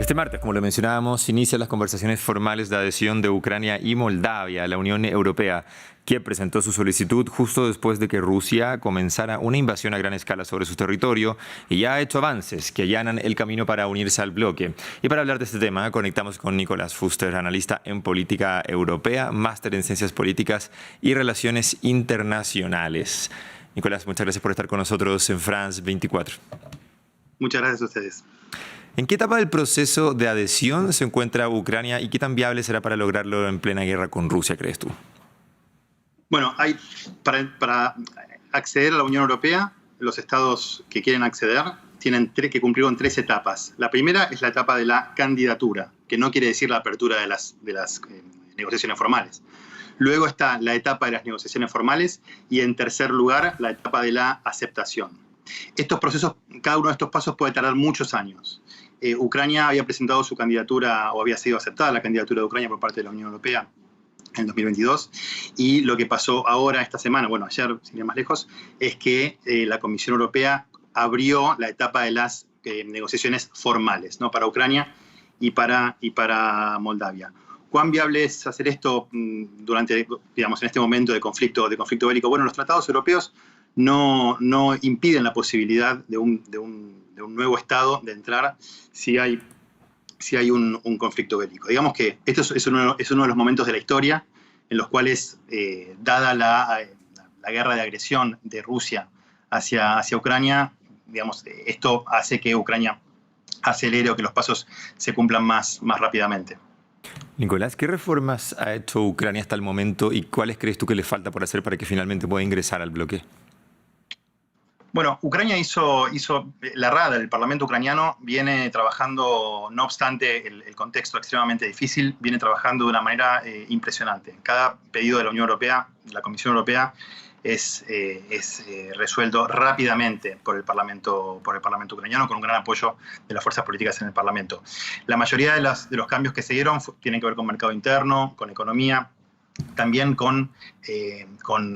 Este martes, como lo mencionábamos, inician las conversaciones formales de adhesión de Ucrania y Moldavia a la Unión Europea, que presentó su solicitud justo después de que Rusia comenzara una invasión a gran escala sobre su territorio y ya ha hecho avances que allanan el camino para unirse al bloque. Y para hablar de este tema, conectamos con Nicolás Fuster, analista en política europea, máster en ciencias políticas y relaciones internacionales. Nicolás, muchas gracias por estar con nosotros en France 24. Muchas gracias a ustedes. ¿En qué etapa del proceso de adhesión se encuentra Ucrania y qué tan viable será para lograrlo en plena guerra con Rusia, crees tú? Bueno, para acceder a la Unión Europea, los estados que quieren acceder tienen que cumplir con 3 etapas. La primera es la etapa de la candidatura, que no quiere decir la apertura de las negociaciones formales. Luego está la etapa de las negociaciones formales y, en tercer lugar, la etapa de la aceptación. Estos procesos, cada uno de estos pasos puede tardar muchos años. Ucrania había presentado su candidatura, o había sido aceptada la candidatura de Ucrania por parte de la Unión Europea en 2022, y lo que pasó ahora, esta semana, bueno, ayer, sin ir más lejos, es que la Comisión Europea abrió la etapa de las negociaciones formales, ¿no?, para Ucrania y para Moldavia. ¿Cuán viable es hacer esto durante, digamos, en este momento de conflicto bélico? Bueno, los tratados europeos no impiden la posibilidad de un nuevo Estado de entrar si hay un conflicto bélico. Digamos que esto es uno de los momentos de la historia en los cuales, dada la guerra de agresión de Rusia hacia Ucrania, digamos, esto hace que Ucrania acelere o que los pasos se cumplan más rápidamente. Nicolás, ¿qué reformas ha hecho Ucrania hasta el momento y cuáles crees tú que le falta por hacer para que finalmente pueda ingresar al bloque? Bueno, Ucrania hizo la Rada, el Parlamento ucraniano viene trabajando, no obstante el contexto extremadamente difícil, viene trabajando de una manera impresionante. Cada pedido de la Unión Europea, de la Comisión Europea, es resuelto rápidamente por el Parlamento ucraniano, con un gran apoyo de las fuerzas políticas en el Parlamento. La mayoría de los cambios que se dieron tienen que ver con mercado interno, con economía, también con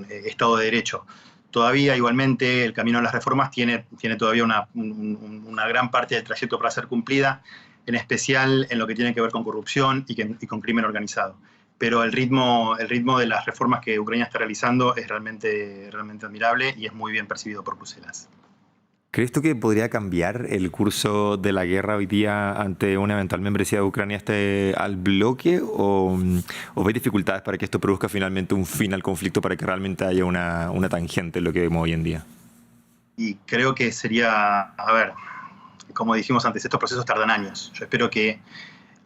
Estado de Derecho. Todavía, igualmente, el camino de las reformas tiene todavía una gran parte del trayecto para ser cumplida, en especial en lo que tiene que ver con corrupción y con crimen organizado. Pero el ritmo de las reformas que Ucrania está realizando es realmente admirable y es muy bien percibido por Bruselas. ¿Crees tú que podría cambiar el curso de la guerra hoy día ante una eventual membresía de Ucrania al bloque? ¿O ves dificultades para que esto produzca finalmente un fin al conflicto, para que realmente haya una tangente en lo que vemos hoy en día? Y creo que sería, a ver, como dijimos antes, estos procesos tardan años. Yo espero que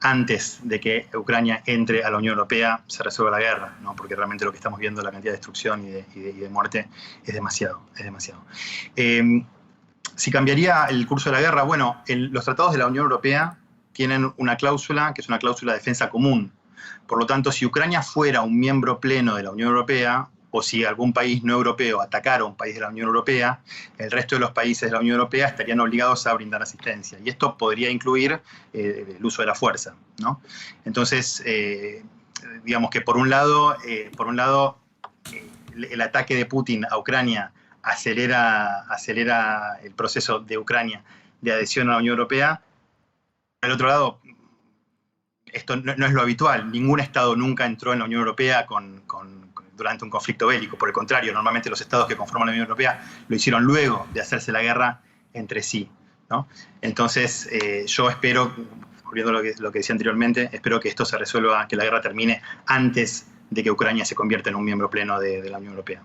antes de que Ucrania entre a la Unión Europea se resuelva la guerra, ¿no? Porque realmente lo que estamos viendo, la cantidad de destrucción y de muerte, es demasiado. Si cambiaría el curso de la guerra, bueno, los tratados de la Unión Europea tienen una cláusula que es una cláusula de defensa común. Por lo tanto, si Ucrania fuera un miembro pleno de la Unión Europea, o si algún país no europeo atacara a un país de la Unión Europea, el resto de los países de la Unión Europea estarían obligados a brindar asistencia. Y esto podría incluir el uso de la fuerza, ¿no? Entonces, digamos que por un lado, el ataque de Putin a Ucrania acelera el proceso de Ucrania de adhesión a la Unión Europea. Por el otro lado, esto no es lo habitual. Ningún Estado nunca entró en la Unión Europea durante un conflicto bélico. Por el contrario, normalmente los Estados que conforman la Unión Europea lo hicieron luego de hacerse la guerra entre sí, ¿no? Entonces, yo espero, volviendo a lo que decía anteriormente, espero que esto se resuelva, que la guerra termine antes de que Ucrania se convierta en un miembro pleno de la Unión Europea.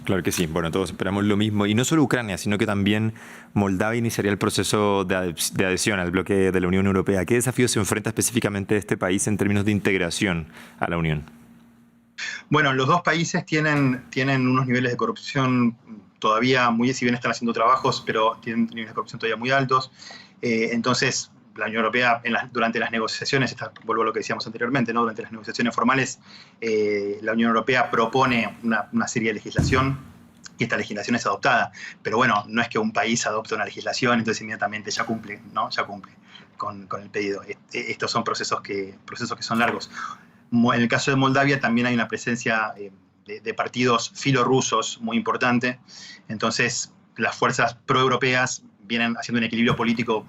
Claro que sí. Bueno, todos esperamos lo mismo. Y no solo Ucrania, sino que también Moldavia iniciaría el proceso de adhesión al bloque de la Unión Europea. ¿Qué desafíos se enfrenta específicamente este país en términos de integración a la Unión? Bueno, los dos países tienen unos niveles de corrupción todavía si bien están haciendo trabajos, pero tienen niveles de corrupción todavía muy altos. Entonces, la Unión Europea, durante las negociaciones, vuelvo a lo que decíamos anteriormente, ¿no? Durante las negociaciones formales, la Unión Europea propone una serie de legislación, y esta legislación es adoptada. Pero bueno, no es que un país adopte una legislación, entonces inmediatamente ya cumple, ¿no? Ya cumple con el pedido. Estos son procesos que son largos. En el caso de Moldavia también hay una presencia de partidos filorrusos muy importante. Entonces, las fuerzas proeuropeas vienen haciendo un equilibrio político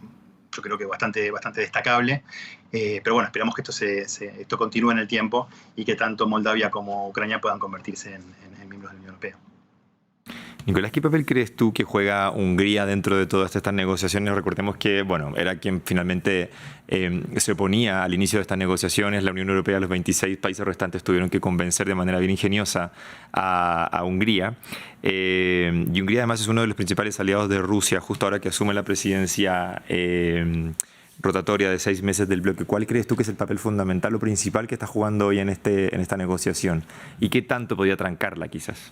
yo creo que bastante destacable. Pero bueno, esperamos que esto continúe en el tiempo y que tanto Moldavia como Ucrania puedan convertirse en miembros de la Unión Europea. Nicolás, ¿qué papel crees tú que juega Hungría dentro de todas estas negociaciones? Recordemos que, bueno, era quien finalmente se oponía al inicio de estas negociaciones. La Unión Europea, los 26 países restantes tuvieron que convencer de manera bien ingeniosa a Hungría. Y Hungría además es uno de los principales aliados de Rusia, justo ahora que asume la presidencia rotatoria de 6 meses del bloque. ¿Cuál crees tú que es el papel fundamental o principal que está jugando hoy en esta negociación? ¿Y qué tanto podía trancarla quizás?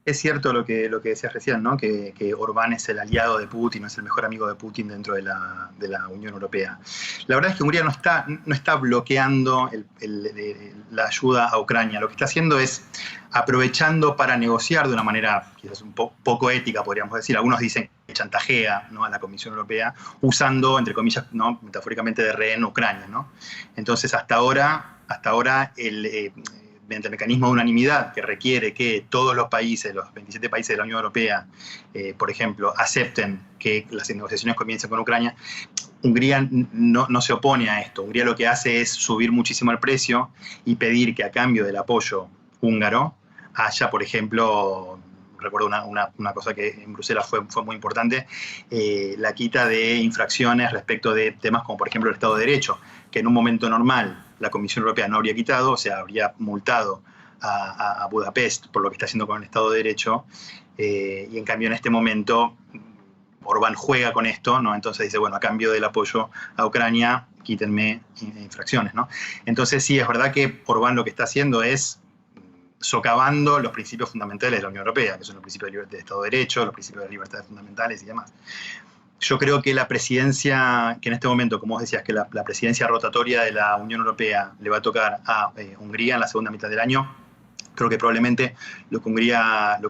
Es cierto lo que decías recién, ¿no? Que Orbán es el aliado de Putin, es el mejor amigo de Putin dentro de la Unión Europea. La verdad es que Hungría no está bloqueando la ayuda a Ucrania. Lo que está haciendo es aprovechando para negociar de una manera quizás un poco ética, podríamos decir. Algunos dicen que chantajea, ¿no?, a la Comisión Europea, usando, entre comillas, ¿no?, metafóricamente de rehén Ucrania, ¿no? Entonces, hasta ahora mediante el mecanismo de unanimidad que requiere que todos los países, los 27 países de la Unión Europea, por ejemplo, acepten que las negociaciones comiencen con Ucrania, Hungría no se opone a esto. Hungría lo que hace es subir muchísimo el precio y pedir que a cambio del apoyo húngaro haya, por ejemplo, recuerdo una cosa que en Bruselas fue muy importante, la quita de infracciones respecto de temas como, por ejemplo, el Estado de Derecho, que en un momento normal la Comisión Europea no habría quitado, o sea, habría multado a Budapest por lo que está haciendo con el Estado de Derecho, y en cambio en este momento Orbán juega con esto, ¿no? Entonces dice, bueno, a cambio del apoyo a Ucrania, quítenme infracciones, ¿no? Entonces sí, es verdad que Orbán lo que está haciendo es socavando los principios fundamentales de la Unión Europea, que son los principios de Estado de Derecho, los principios de las libertades fundamentales y demás. Yo creo que la presidencia, que en este momento, como vos decías, que la presidencia rotatoria de la Unión Europea le va a tocar a Hungría en la segunda mitad del año, creo que probablemente lo que Hungría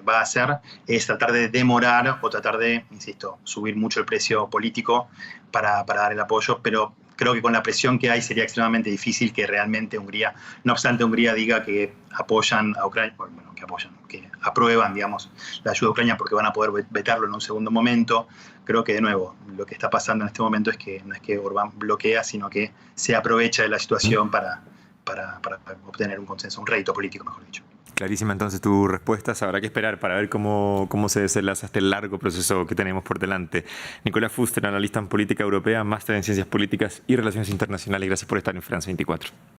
va a hacer es tratar de demorar o tratar de, insisto, subir mucho el precio político para dar el apoyo, pero creo que con la presión que hay sería extremadamente difícil que realmente Hungría, no obstante Hungría diga que apoyan a Ucrania, bueno, que aprueban, digamos, la ayuda a Ucrania porque van a poder vetarlo en un segundo momento. Creo que, de nuevo, lo que está pasando en este momento es que no es que Orbán bloquea, sino que se aprovecha de la situación para obtener un consenso, un rédito político, mejor dicho. Clarísima entonces tu respuesta. Habrá que esperar para ver cómo se desenlaza este largo proceso que tenemos por delante. Nicolás Fuster, analista en política europea, máster en ciencias políticas y relaciones internacionales. Gracias por estar en France 24.